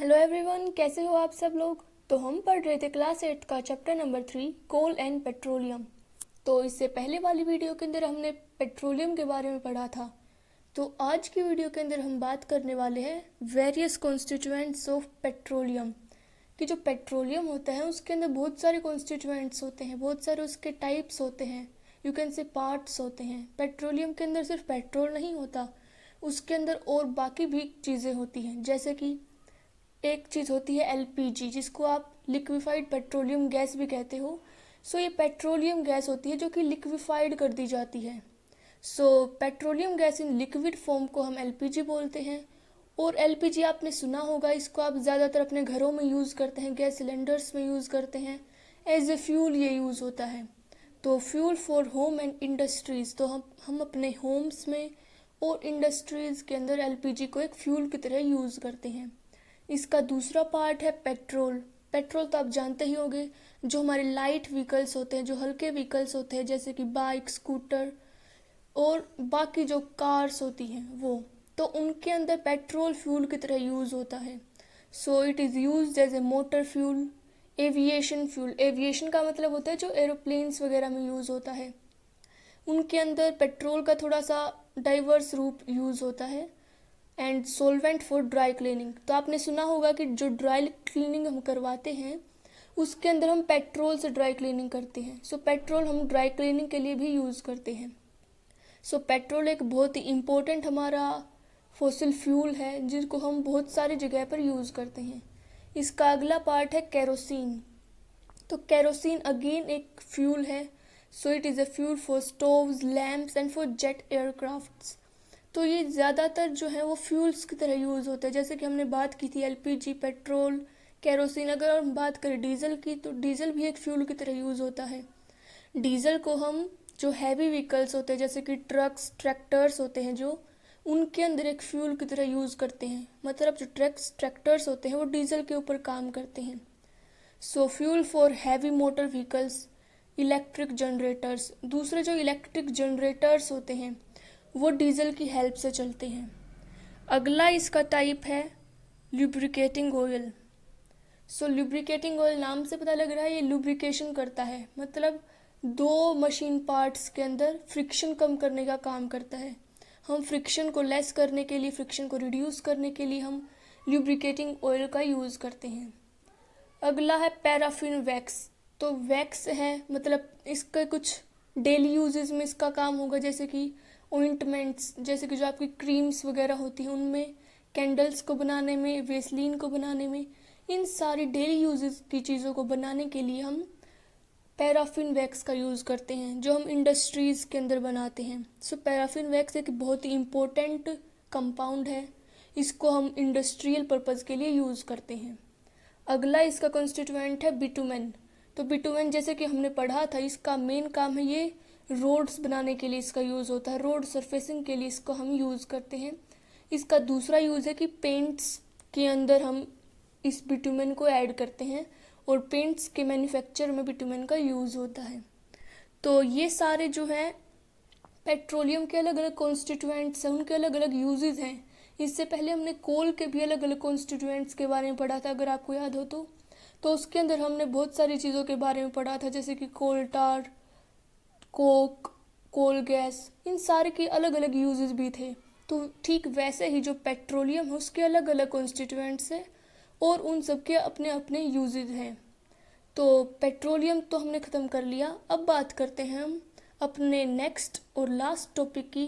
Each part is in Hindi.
हेलो एवरीवन, कैसे हो आप सब लोग। तो हम पढ़ रहे थे क्लास 8 का chapter number 3 coal and petroleum. तो इससे पहले वाली वीडियो के अंदर हमने पेट्रोलियम के बारे में पढ़ा था। तो आज की वीडियो के अंदर हम बात करने वाले हैं वेरियस कॉन्स्टिट्यूएंट्स ऑफ पेट्रोलियम। कि जो पेट्रोलियम होता है उसके अंदर बहुत सारे कॉन्स्टिट्यूएंट्स होते हैं, बहुत सारे उसके टाइप्स होते हैं, यू कैन से पार्ट्स होते हैं। पेट्रोलियम के अंदर सिर्फ पेट्रोल नहीं होता, उसके अंदर और बाकी भी चीज़ें होती हैं। जैसे कि एक चीज़ होती है एलपीजी, जिसको आप लिक्विफाइड पेट्रोलियम गैस भी कहते हो। सो ये पेट्रोलियम गैस होती है जो कि लिक्विफाइड कर दी जाती है। So petroleum gas in liquid form को हम एलपीजी बोलते हैं। और एलपीजी आपने सुना होगा, इसको आप ज़्यादातर अपने घरों में यूज़ करते हैं, गैस सिलेंडर्स में यूज़ करते हैं। एज ए फ्यूल ये यूज़ होता है। तो fuel for home and industries, तो हम अपने होम्स में और इंडस्ट्रीज़ के अंदर एलपीजी को एक फ्यूल की तरह यूज़ करते हैं। इसका दूसरा पार्ट है पेट्रोल। पेट्रोल तो आप जानते ही होंगे, जो हमारे लाइट व्हीकल्स होते हैं, जो हल्के व्हीकल्स होते हैं, जैसे कि बाइक, स्कूटर और बाकी जो कार्स होती हैं वो, तो उनके अंदर पेट्रोल फ्यूल की तरह यूज़ होता है। So it is used as a motor fuel, aviation fuel. Aviation का मतलब होता है जो एरोप्लेन्स वगैरह में यूज़ होता है, उनके अंदर पेट्रोल का थोड़ा सा डाइवर्स रूप यूज़ होता है। And solvent for dry cleaning, तो आपने सुना होगा कि जो ड्राई क्लीनिंग हम करवाते हैं उसके अंदर हम पेट्रोल से ड्राई क्लीनिंग करते हैं। सो पेट्रोल हम ड्राई क्लीनिंग के लिए भी यूज़ करते हैं। सो पेट्रोल एक बहुत ही इम्पोर्टेंट हमारा फॉसिल फ्यूल है, जिसको हम बहुत सारी जगह पर यूज़ करते हैं। इसका अगला पार्ट है केरोसिन। तो केरोसिन अगेन एक फ्यूल है। So it is a fuel for stoves, lamps and for jet aircrafts. तो ये ज़्यादातर जो है वो फ्यूल्स की तरह यूज़ होता है। जैसे कि हमने बात की थी एलपीजी, पेट्रोल, केरोसिन। अगर हम बात करें डीजल की, तो डीजल भी एक फ्यूल की तरह यूज़ होता है। डीजल को हम जो हैवी व्हीकल्स होते हैं, जैसे कि ट्रक्स, ट्रैक्टर्स होते हैं, जो उनके अंदर एक फ्यूल की तरह यूज़ करते हैं। मतलब जो ट्रैक्टर्स होते हैं वो डीजल के ऊपर काम करते हैं। सो fuel for heavy motor vehicles, electric generators. दूसरे जो इलेक्ट्रिक जनरेटर्स होते हैं वो डीजल की हेल्प से चलते हैं। अगला इसका टाइप है लुब्रिकेटिंग ऑयल। सो लुब्रिकेटिंग ऑयल नाम से पता लग रहा है ये लुब्रिकेशन करता है, मतलब दो मशीन पार्ट्स के अंदर फ्रिक्शन कम करने का काम करता है। हम फ्रिक्शन को लेस करने के लिए, फ्रिक्शन को रिड्यूस करने के लिए हम लुब्रिकेटिंग ऑयल का यूज़ करते हैं। अगला है पैराफिन वैक्स। तो वैक्स है, मतलब इसका कुछ डेली यूजेस में इसका काम होगा, जैसे कि ऑइंटमेंट्स, जैसे कि जो आपकी क्रीम्स वगैरह होती हैं उनमें, कैंडल्स को बनाने में, वेसलीन को बनाने में, इन सारी डेली यूजेस की चीज़ों को बनाने के लिए हम पैराफिन वैक्स का यूज़ करते हैं, जो हम इंडस्ट्रीज़ के अंदर बनाते हैं। सो पैराफिन वैक्स एक बहुत ही इम्पोर्टेंट कंपाउंड है, इसको हम इंडस्ट्रियल पर्पज़ के लिए यूज़ करते हैं। अगला इसका कॉन्स्टिट्यूएंट है बिटुमेन। तो बिटुमेन जैसे कि हमने पढ़ा था, इसका मेन काम है, ये रोड्स बनाने के लिए इसका यूज़ होता है, रोड सरफेसिंग के लिए इसको हम यूज़ करते हैं। इसका दूसरा यूज़ है कि पेंट्स के अंदर हम इस बिटुमेन को ऐड करते हैं और पेंट्स के मैन्युफैक्चर में बिटुमेन का यूज़ होता है। तो ये सारे जो हैं पेट्रोलियम के अलग अलग कॉन्स्टिट्यूएंट्स हैं, उनके अलग अलग यूजेस हैं। इससे पहले हमने कोल के भी अलग अलग कॉन्स्टिट्यूएंट्स के बारे में पढ़ा था, अगर आपको याद हो तो उसके अंदर हमने बहुत सारी चीज़ों के बारे में पढ़ा था, जैसे कि कोल टार, कोक, कोल गैस, इन सारे के अलग अलग यूजेस भी थे। तो ठीक वैसे ही जो पेट्रोलियम है उसके अलग अलग कॉन्स्टिट्यूएंट्स हैं और उन सब के अपने अपने यूजेस हैं। तो पेट्रोलियम तो हमने ख़त्म कर लिया। अब बात करते हैं हम अपने नेक्स्ट और लास्ट टॉपिक की,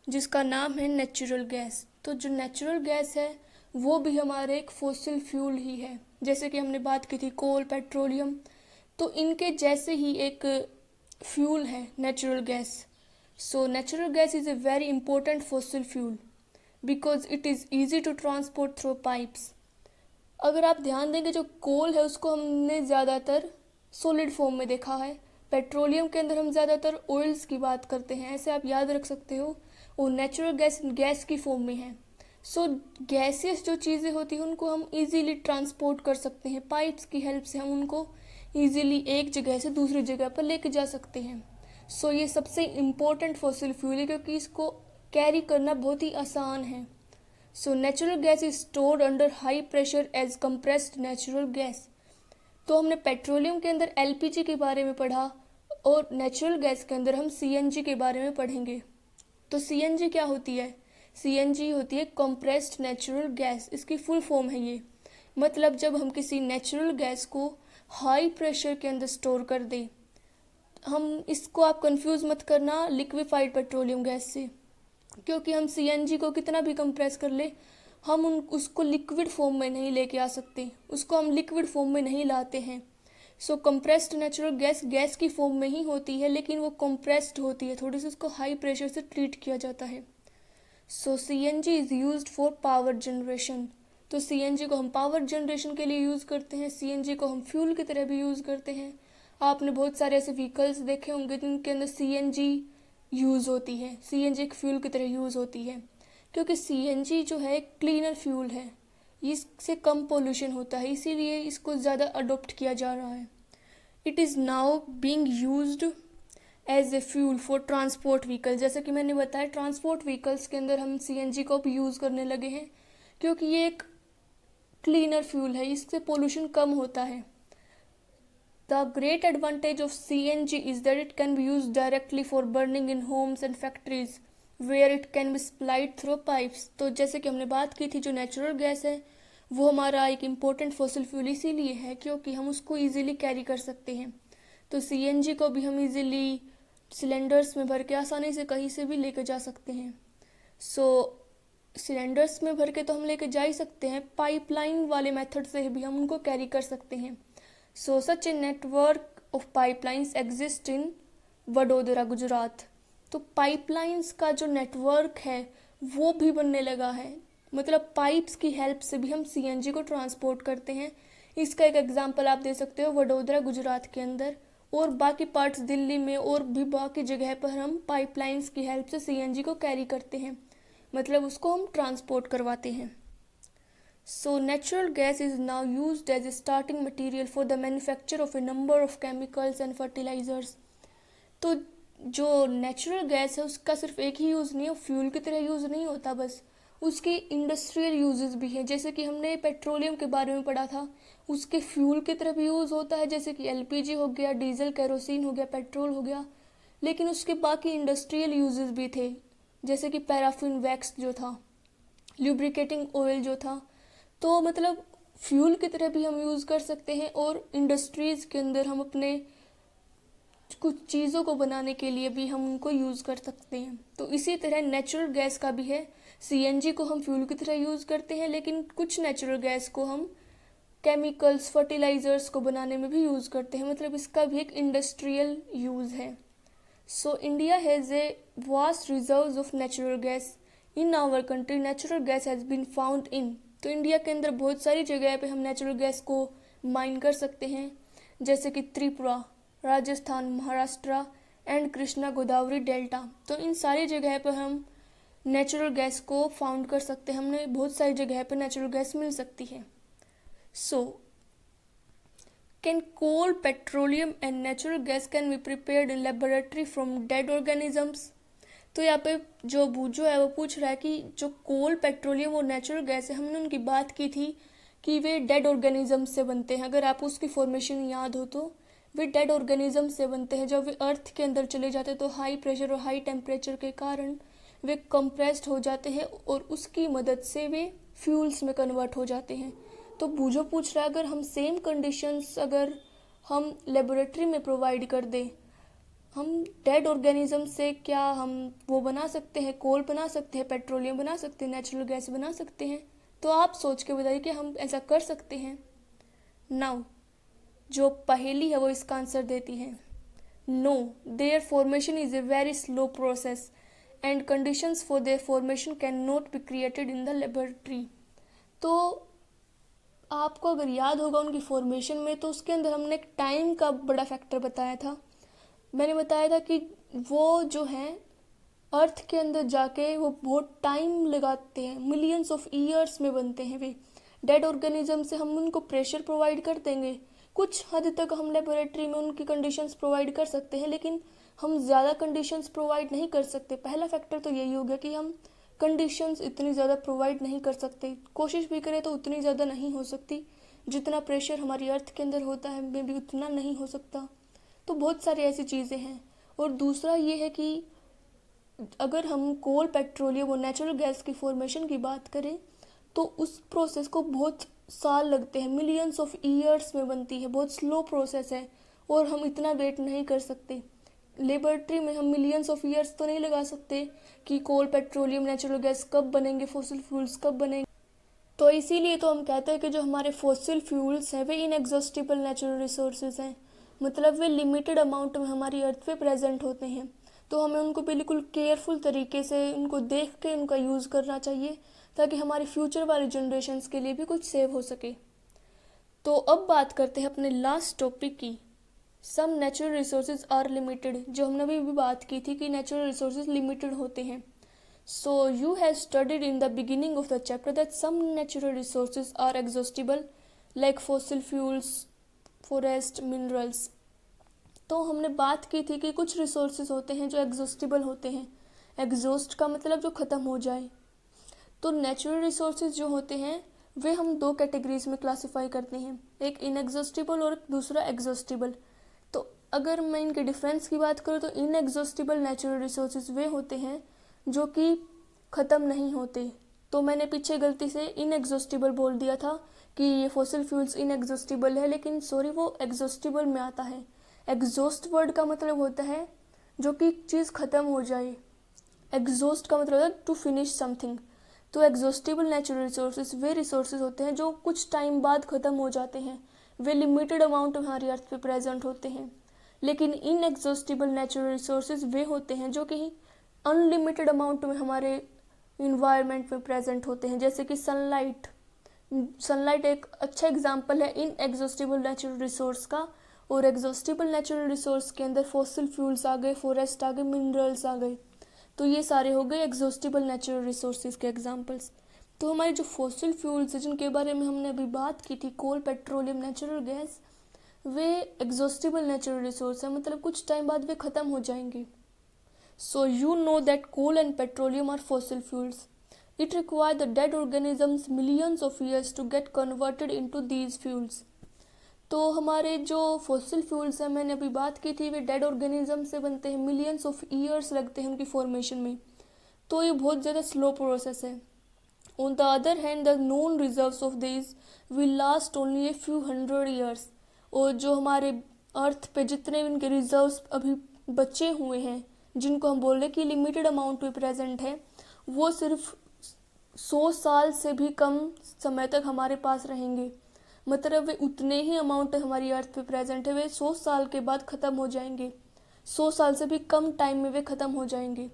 जिसका नाम है नेचुरल गैस। तो जो नेचुरल गैस है वो भी हमारे एक फॉसिल फ्यूल ही है। जैसे कि हमने बात की थी कोल, पेट्रोलियम, तो इनके जैसे ही एक फ्यूल है natural gas. So natural gas is a very important fossil fuel because it is easy to transport through pipes. अगर आप ध्यान देंगे, जो कोल है उसको हमने ज़्यादातर सॉलिड फॉर्म में देखा है, पेट्रोलियम के अंदर हम ज़्यादातर ऑयल्स की बात करते हैं, ऐसे आप याद रख सकते हो। और नेचुरल गैस गैस की फॉर्म में है। सो गैसेस जो चीज़ें होती हैं उनको हम इजीली ट्रांसपोर्ट कर सकते हैं, पाइप्स की हेल्प से हम उनको इजीली एक जगह से दूसरी जगह पर लेके जा सकते हैं। सो ये सबसे इम्पोर्टेंट फॉसिल फ्यूल है, क्योंकि इसको कैरी करना बहुत ही आसान है। So natural gas is stored under high pressure as compressed natural gas. तो हमने पेट्रोलियम के अंदर एलपीजी के बारे में पढ़ा और नेचुरल गैस के अंदर हम सीएनजी के बारे में पढ़ेंगे। तो सीएनजी क्या होती है? सीएनजी होती है कंप्रेस्ड नेचुरल गैस। इसकी फुल फॉर्म है ये, मतलब जब हम किसी नेचुरल गैस को हाई प्रेशर के अंदर स्टोर कर दें। हम इसको आप कंफ्यूज मत करना लिक्विफाइड पेट्रोलियम गैस से, क्योंकि हम सीएनजी को कितना भी कंप्रेस कर ले हम उसको लिक्विड फॉर्म में नहीं लेके आ सकते, उसको हम लिक्विड फॉर्म में नहीं लाते हैं। सो कंप्रेस्ड नेचुरल गैस गैस की फॉर्म में ही होती है, लेकिन वो कंप्रेस्ड होती है, थोड़ी सी उसको हाई प्रेशर से ट्रीट किया जाता है। So CNG is used for power generation. तो सीएनजी को हम पावर जनरेशन के लिए यूज़ करते हैं। सीएनजी को हम फ्यूल की तरह भी यूज़ करते हैं। आपने बहुत सारे ऐसे व्हीकल्स देखे होंगे जिनके अंदर सीएनजी यूज़ होती है, सीएनजी एक फ्यूल की तरह यूज़ होती है, क्योंकि सीएनजी जो है एक क्लीनर फ्यूल है, इससे कम पोल्यूशन होता है, इसीलिए इसको ज़्यादा अडोप्ट किया जा रहा है। It is now being used as a fuel for transport vehicle. जैसे कि मैंने बताया, ट्रांसपोर्ट व्हीकल्स के अंदर हम सीएनजी को भी यूज़ करने लगे हैं, क्योंकि ये एक क्लीनर फ्यूल है, इससे पोल्यूशन कम होता है। The great advantage of CNG is that it can be used directly for burning in homes and factories where it can be supplied through pipes। तो जैसे कि हमने बात की थी, जो नेचुरल गैस है वो हमारा एक इम्पोर्टेंट फॉसिल फ्यूल इसीलिए है क्योंकि हम उसको इजीली कैरी कर सकते हैं। तो सीएनजी को भी हम इजीली सिलेंडर्स में भर के आसानी से कहीं से भी लेकर जा सकते हैं। सो सिलेंडर्स में भर के तो हम लेकर जा ही सकते हैं, पाइपलाइन वाले मेथड से भी हम उनको कैरी कर सकते हैं। So such a network of pipelines exist in Vadodara, Gujarat. तो पाइपलाइंस का जो नेटवर्क है वो भी बनने लगा है, मतलब पाइप्स की हेल्प से भी हम सीएनजी को ट्रांसपोर्ट करते हैं। इसका एक एग्जांपल आप दे सकते हो वडोदरा, गुजरात के अंदर, और बाकी पार्ट्स दिल्ली में और भी बाकी जगह पर हम पाइपलाइंस की हेल्प से सीएनजी को कैरी करते हैं, मतलब उसको हम ट्रांसपोर्ट करवाते हैं। So natural gas is now used as a starting material for the manufacture of a number of chemicals and fertilizers। तो जो नेचुरल गैस है उसका सिर्फ एक ही यूज़ नहीं है, फ्यूल की तरह यूज़ नहीं होता, बस उसके इंडस्ट्रियल यूजेस भी हैं। जैसे कि हमने पेट्रोलियम के बारे में पढ़ा था, उसके फ्यूल की तरह भी यूज़ होता है, जैसे कि एलपीजी हो गया, डीजल, केरोसिन हो गया, पेट्रोल हो गया। लेकिन उसके बाकी इंडस्ट्रियल यूजेस भी थे, जैसे कि पैराफिन वैक्स जो था, ल्यूब्रिकेटिंग ऑयल जो था। तो मतलब फ्यूल की तरह भी हम यूज़ कर सकते हैं और इंडस्ट्रीज़ के अंदर हम अपने कुछ चीज़ों को बनाने के लिए भी हम उनको यूज़ कर सकते हैं। तो इसी तरह नेचुरल गैस का भी है, सीएनजी को हम फ्यूल की तरह यूज़ करते हैं, लेकिन कुछ नेचुरल गैस को हम केमिकल्स, फर्टिलाइज़र्स को बनाने में भी यूज़ करते हैं, मतलब इसका भी एक इंडस्ट्रियल यूज़ है। So India has a vast reserves of natural gas. In our country natural gas has been found in. तो इंडिया के अंदर बहुत सारी जगह पे हम नेचुरल गैस को माइन कर सकते हैं, जैसे कि त्रिपुरा, राजस्थान, महाराष्ट्र एंड कृष्णा गोदावरी डेल्टा। तो इन सारी जगह पर हम नेचुरल गैस को फाउंड कर सकते हैं, हमें बहुत सारी जगह पर नेचुरल गैस मिल सकती है। So can coal, petroleum and natural gas can be prepared in laboratory from dead organisms. तो यहाँ पे जो बूझो है वो पूछ रहा है कि जो कोल, पेट्रोलियम और नेचुरल गैस है, हमने उनकी बात की थी कि वे डेड ऑर्गेनिज्म से बनते हैं। अगर आप उसकी फॉर्मेशन याद हो तो वे डेड ऑर्गेनिज्म से बनते हैं। जब वे अर्थ के अंदर चले जाते हैं तो हाई प्रेशर और हाई टेम्परेचर के कारण वे कंप्रेस्ड हो जाते हैं और उसकी मदद से वे फ्यूल्स में कन्वर्ट हो जाते हैं। तो बूझो पूछ रहा है, अगर हम सेम कंडीशंस अगर हम लेबोरेटरी में प्रोवाइड कर दें, हम डेड ऑर्गेनिज्म से क्या हम वो बना सकते हैं, कोल बना सकते हैं, पेट्रोलियम बना सकते हैं, नेचुरल गैस बना सकते हैं? तो आप सोच के बताइए कि हम ऐसा कर सकते हैं? नाउ जो पहेली है वो इसका आंसर देती है, no, their formation is a very slow process and conditions for their formation can not be created in the laboratory. तो आपको अगर याद होगा उनकी फॉर्मेशन में, तो उसके अंदर हमने एक टाइम का बड़ा फैक्टर बताया था। मैंने बताया था कि वो जो हैं अर्थ के अंदर जाके वो बहुत टाइम लगाते हैं, मिलियंस ऑफ ईयर्स में बनते हैं वे। डेड ऑर्गेनिज्म से हम उनको प्रेशर प्रोवाइड कर देंगे, कुछ हद तक हम लेबोरेटरी में उनकी कंडीशंस प्रोवाइड कर सकते हैं, लेकिन हम ज़्यादा कंडीशंस प्रोवाइड नहीं कर सकते। पहला फैक्टर तो यही हो गया कि हम कंडीशंस इतनी ज़्यादा प्रोवाइड नहीं कर सकते, कोशिश भी करें तो उतनी ज़्यादा नहीं हो सकती। जितना प्रेशर हमारी अर्थ के अंदर होता है में भी उतना नहीं हो सकता। तो बहुत सारी ऐसी चीज़ें हैं। और दूसरा ये है कि अगर हम कोल, पेट्रोलियम और नेचुरल गैस की फॉर्मेशन की बात करें तो उस प्रोसेस को बहुत साल लगते हैं, मिलियंस ऑफ ईयर्स में बनती है, बहुत स्लो प्रोसेस है और हम इतना वेट नहीं कर सकते। लेबोरेटरी में हम मिलियंस ऑफ ईयर्स तो नहीं लगा सकते कि कोल, पेट्रोलियम, नेचुरल गैस कब बनेंगे, फॉसिल फ्यूल्स कब बनेंगे। तो इसीलिए तो हम कहते हैं कि जो हमारे फॉसिल फ्यूल्स हैं वे इनएग्जॉस्टिबल नेचुरल रिसोर्सेज हैं, मतलब वे लिमिटेड अमाउंट में हमारी अर्थ पे प्रेजेंट होते हैं। तो हमें उनको बिल्कुल केयरफुल तरीके से उनको देख के उनका यूज़ करना चाहिए ताकि हमारी फ्यूचर वाली जनरेशन्स के लिए भी कुछ सेव हो सके। तो अब बात करते हैं अपने लास्ट टॉपिक की, some natural resources are limited, जो हमने अभी भी बात की थी कि नेचुरल रिसोर्सेज लिमिटेड होते हैं। So you have studied in the beginning of the chapter that some natural resources are exhaustible like fossil fuels, forest, minerals. तो हमने बात की थी कि कुछ रिसोर्सेज होते हैं जो एग्जॉस्टिबल होते हैं। एग्जॉस्ट का मतलब जो ख़त्म हो जाए। तो नेचुरल रिसोर्सेज जो होते हैं वे हम दो कैटेगरीज में क्लासिफाई करते हैं, एक इनएग्जॉस्टिबल और दूसरा एग्जॉस्टिबल। तो अगर मैं इनके डिफरेंस की बात करूँ तो इनएग्जॉस्टिबल नेचुरल रिसोर्सेज वे होते हैं जो कि ख़त्म नहीं होते। तो मैंने पीछे गलती से इनएग्जॉस्टिबल बोल दिया था कि ये फॉसिल फ्यूल्स इनएग्जॉस्टिबल है, लेकिन सॉरी वो एग्जॉस्टिबल में आता है। एग्जॉस्ट वर्ड का मतलब होता है जो कि चीज़ ख़त्म हो जाए। एग्जॉस्ट का मतलब है टू फिनिश समथिंग। तो एग्जॉस्टिबल नेचुरल रिसोर्सेज वे रिसोर्सेज होते हैं जो कुछ टाइम बाद ख़त्म हो जाते हैं, वे लिमिटेड अमाउंट में हमारी अर्थ पे प्रेजेंट होते हैं। लेकिन इनएग्जॉस्टिबल नेचुरल रिसोर्सेज वे होते हैं जो कि अनलिमिटेड अमाउंट में हमारे इन्वायरमेंट में प्रेजेंट होते हैं, जैसे कि सनलाइट। सनलाइट एक अच्छा एग्जांपल है इनएग्जॉस्टिबल नेचुरल रिसोर्स का। और एग्जॉस्टिबल नेचुरल रिसोर्स के अंदर फॉसिल फ्यूल्स आ गए, फॉरेस्ट आ गए, मिनरल्स आ गए। तो ये सारे हो गए एग्जॉस्टिबल नेचुरल रिसोर्सेज के एग्जांपल्स। तो हमारे जो फॉसिल फ्यूल्स जिनके बारे में हमने अभी बात की थी, कोल, पेट्रोलियम, नेचुरल गैस, वे एग्जॉस्टिबल नेचुरल रिसोर्स है, मतलब कुछ टाइम बाद वे ख़त्म हो जाएंगे। So you know that coal and petroleum are fossil fuels. It requires the dead organisms millions of years to get converted into these fuels. तो हमारे जो फॉसिल फ्यूल्स हैं मैंने अभी बात की थी वे डेड ऑर्गेनिज्म से बनते हैं, मिलियंस ऑफ ईयर्स लगते हैं उनकी फॉर्मेशन में। तो ये बहुत ज़्यादा स्लो प्रोसेस है। On the other hand the known reserves of this will last only a few 100 years. और जो हमारे अर्थ पे जितने इनके रिजर्व्स अभी बचे हुए हैं जिनको हम बोल रहे कि लिमिटेड अमाउंट में प्रेजेंट है, वो सिर्फ 100 साल से भी कम समय तक हमारे पास रहेंगे। मतलब वे उतने ही अमाउंट हमारी अर्थ पे प्रेजेंट है, वे 100 साल के बाद ख़त्म हो जाएंगे। 100 साल से भी कम टाइम में वे ख़त्म हो जाएंगे।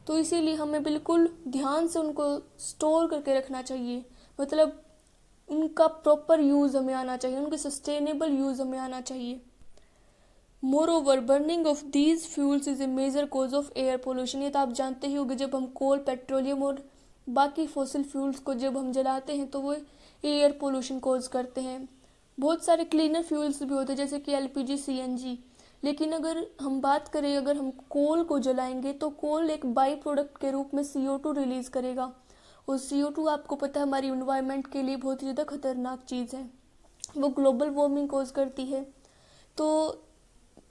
तो इसीलिए हमें बिल्कुल ध्यान से उनको स्टोर करके रखना चाहिए, मतलब उनका प्रॉपर यूज़ हमें आना चाहिए, उनके सस्टेनेबल यूज़ हमें आना चाहिए। Moreover burning of these fuels is a major cause of air pollution. ये तो आप जानते ही होंगे, जब हम कोल, पेट्रोलियम और बाकी फॉसिल फ्यूल्स को जब हम जलाते हैं तो वो एयर पोल्यूशन कॉज करते हैं। बहुत सारे क्लीनर फ्यूल्स भी होते हैं जैसे कि एलपीजी, सीएनजी। लेकिन अगर हम बात करें, अगर हम कोल को जलाएंगे तो कोल एक बाई प्रोडक्ट के रूप में CO2 रिलीज़ करेगा। और CO2 आपको पता है हमारी इन्वायरमेंट के लिए बहुत ही ज़्यादा खतरनाक चीज़ है, वो ग्लोबल वार्मिंग कॉज करती है। तो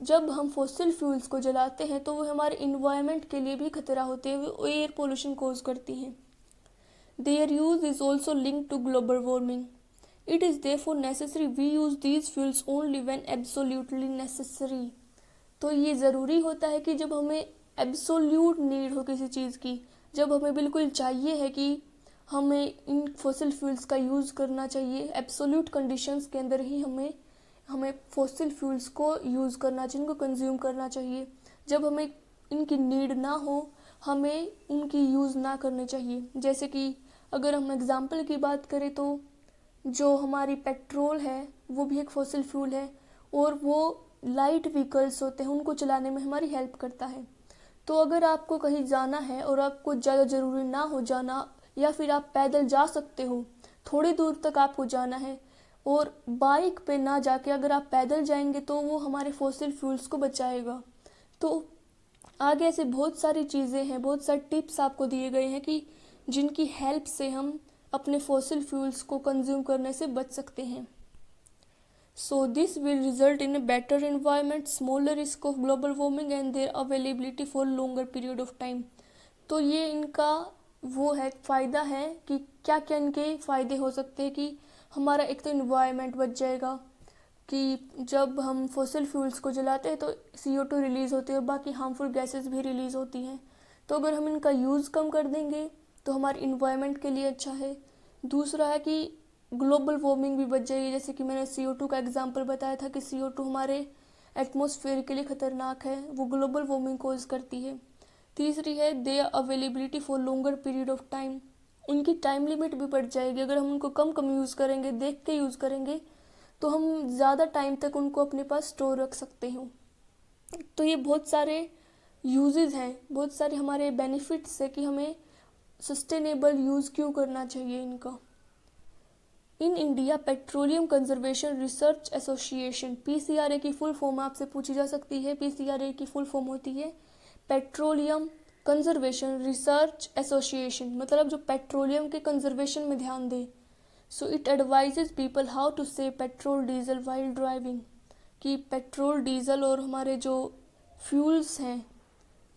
जब हम फॉसिल फ्यूल्स को जलाते हैं तो वो हमारे इन्वायरमेंट के लिए भी खतरा होते हैं, वो एयर पोल्यूशन कॉज करती हैं। Their use is also linked to global warming. It is therefore necessary we use these fuels only when absolutely necessary. तो ये ज़रूरी होता है कि जब हमें एब्सोल्यूट नीड हो किसी चीज़ की, जब हमें बिल्कुल चाहिए है कि हमें इन फॉसिल फ्यूल्स का यूज़ करना चाहिए, एब्सोल्यूट कंडीशंस के अंदर ही हमें फॉसिल फ्यूल्स को यूज़ करना चाहिए, इनको कंज्यूम करना चाहिए। जब हमें इनकी नीड ना हो हमें उनकी यूज़ ना करनी चाहिए। जैसे कि अगर हम एग्ज़ाम्पल की बात करें तो जो हमारी पेट्रोल है वो भी एक फॉसिल फ्यूल है और वो लाइट व्हीकल्स होते हैं उनको चलाने में हमारी हेल्प करता है। तो अगर आपको कहीं जाना है और आपको ज़्यादा ज़रूरी ना हो जाना, या फिर आप पैदल जा सकते हो, थोड़ी दूर तक आपको जाना है और बाइक पे ना जाके अगर आप पैदल जाएंगे तो वो हमारे फॉसिल फ्यूल्स को बचाएगा। तो आगे ऐसे बहुत सारी चीज़ें हैं, बहुत सारे टिप्स आपको दिए गए हैं कि जिनकी हेल्प से हम अपने फॉसिल फ्यूल्स को कंज्यूम करने से बच सकते हैं। So this will result in a better environment, smaller risk of global warming and their availability for longer period of time। तो ये इनका वो है फ़ायदा है कि क्या क्या इनके फ़ायदे हो सकते हैं कि हमारा एक तो इन्वायरमेंट बच जाएगा, कि जब हम फॉसिल फ्यूल्स को जलाते हैं तो CO2 रिलीज़ होती है और बाकी हार्मफुल गैसेस भी रिलीज़ होती हैं। तो अगर हम इनका यूज़ कम कर देंगे तो हमारे इन्वायरमेंट के लिए अच्छा है। दूसरा है कि ग्लोबल वार्मिंग भी बच जाएगी, जैसे कि मैंने CO2 का एग्जांपल बताया था कि CO2 हमारे एटमॉस्फेयर के लिए ख़तरनाक है, वो ग्लोबल वार्मिंग कोज करती है। तीसरी है their availability for longer period of time, उनकी टाइम लिमिट भी बढ़ जाएगी। अगर हम उनको कम कम यूज़ करेंगे, देख के यूज़ करेंगे, तो हम ज़्यादा टाइम तक उनको अपने पास स्टोर रख सकते हो। तो ये बहुत सारे यूजेस हैं, बहुत सारे हमारे बेनिफिट्स है कि हमें सस्टेनेबल यूज़ क्यों करना चाहिए इनका। In India petroleum conservation research association, PCRA की फुल फॉर्म आपसे पूछी जा सकती है। PCRA की फुल फॉर्म होती है पेट्रोलियम कंजर्वेशन रिसर्च एसोसिएशन, मतलब जो पेट्रोलियम के कंजर्वेशन में ध्यान दे। So it advises people how to save petrol diesel while driving, कि पेट्रोल डीजल और हमारे जो फ्यूल्स हैं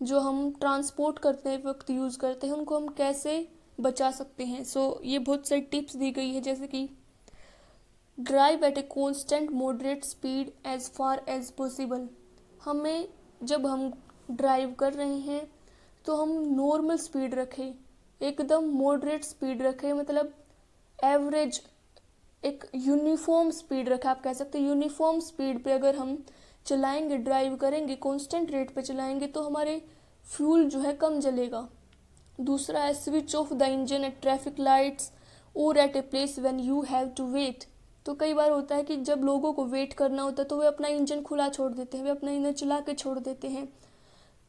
जो हम ट्रांसपोर्ट करते हैं वक्त यूज़ करते हैं, उनको हम कैसे बचा सकते हैं। सो ये बहुत सारी टिप्स दी गई है, जैसे कि drive at a constant moderate speed as far as possible, हमें जब हम ड्राइव कर रहे हैं तो हम नॉर्मल स्पीड रखें, एकदम मॉडरेट स्पीड रखें, मतलब एवरेज एक यूनिफॉर्म स्पीड रखें। आप कह सकते हैं यूनिफॉर्म स्पीड पे अगर हम चलाएंगे, ड्राइव करेंगे, कांस्टेंट रेट पे चलाएंगे तो हमारे फ्यूल जो है कम जलेगा। दूसरा है switch off the engine at traffic lights और at a place when you have to wait. तो कई बार होता है कि जब लोगों को वेट करना होता है तो वे अपना इंजन खुला छोड़ देते हैं, वे अपना इंजन चला के छोड़ देते हैं।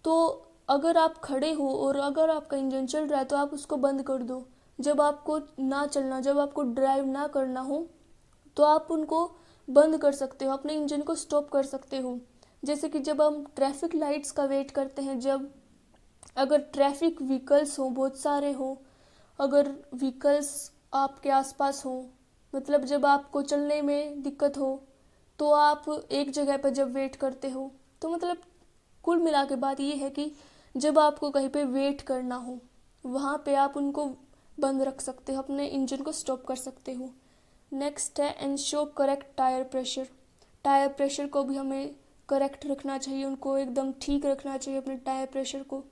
तो अगर आप खड़े हो और अगर आपका इंजन चल रहा है तो आप उसको बंद कर दो। जब आपको ना चलना, जब आपको ड्राइव ना करना हो तो आप उनको बंद कर सकते हो, अपने इंजन को स्टॉप कर सकते हो। जैसे कि जब हम ट्रैफिक लाइट्स का वेट करते हैं, जब अगर ट्रैफिक व्हीकल्स हो, बहुत सारे हो, अगर व्हीकल्स आपके आसपास हो, मतलब जब आपको चलने में दिक्कत हो तो आप एक जगह पर जब वेट करते हो, तो मतलब कुल मिला के बात ये है कि जब आपको कहीं पे वेट करना हो वहाँ पे आप उनको बंद रख सकते हो, अपने इंजन को स्टॉप कर सकते हो। नेक्स्ट है ensure correct tyre pressure, tyre pressure को भी हमें करेक्ट रखना चाहिए, उनको एकदम ठीक रखना चाहिए अपने टायर प्रेशर को।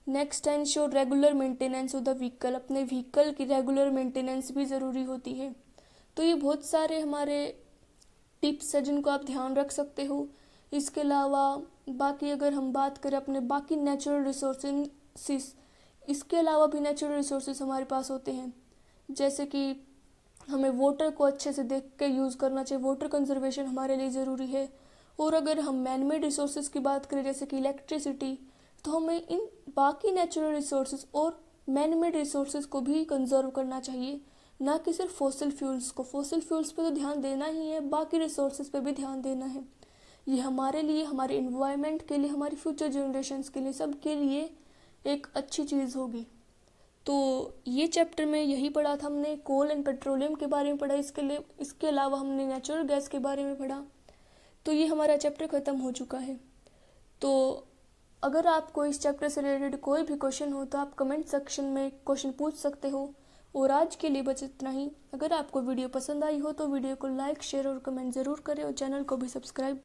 नेक्स्ट है ensure regular maintenance of the vehicle, अपने व्हीकल की रेगुलर मेंटेनेंस भी ज़रूरी होती है। तो ये बहुत सारे हमारे टिप्स है जिनको आप ध्यान रख सकते हो। इसके अलावा बाकी अगर हम बात करें अपने बाकी नेचुरल रिसोर्सेस, इसके अलावा भी नेचुरल रिसोर्सेज हमारे पास होते हैं, जैसे कि हमें वाटर को अच्छे से देख के यूज़ करना चाहिए, वाटर कंजर्वेशन हमारे लिए ज़रूरी है। और अगर हम मैन मेड रिसोर्सेज की बात करें जैसे कि इलेक्ट्रिसिटी, तो हमें इन बाकी नेचुरल रिसोर्सेज और मैन मेड रिसोर्सेज को भी कंजर्व करना चाहिए, ना कि सिर्फ फॉसिल फ्यूल्स को। फॉसिल फ्यूल्स पे तो ध्यान देना ही है, बाकी रिसोर्सेज पे भी ध्यान देना है। ये हमारे लिए, हमारे इन्वायरमेंट के लिए, हमारी फ्यूचर जनरेशन्स के लिए, सब के लिए एक अच्छी चीज़ होगी। तो ये चैप्टर में यही पढ़ा था हमने, कोल एंड पेट्रोलियम के बारे में पढ़ा, इसके अलावा हमने नेचुरल गैस के बारे में पढ़ा। तो ये हमारा चैप्टर ख़त्म हो चुका है। तो अगर आपको इस चैप्टर से रिलेटेड कोई भी क्वेश्चन हो तो आप कमेंट सेक्शन में क्वेश्चन पूछ सकते हो। और आज के लिए बस इतना ही। अगर आपको वीडियो पसंद आई हो तो वीडियो को लाइक, शेयर और कमेंट ज़रूर करें और चैनल को भी सब्सक्राइब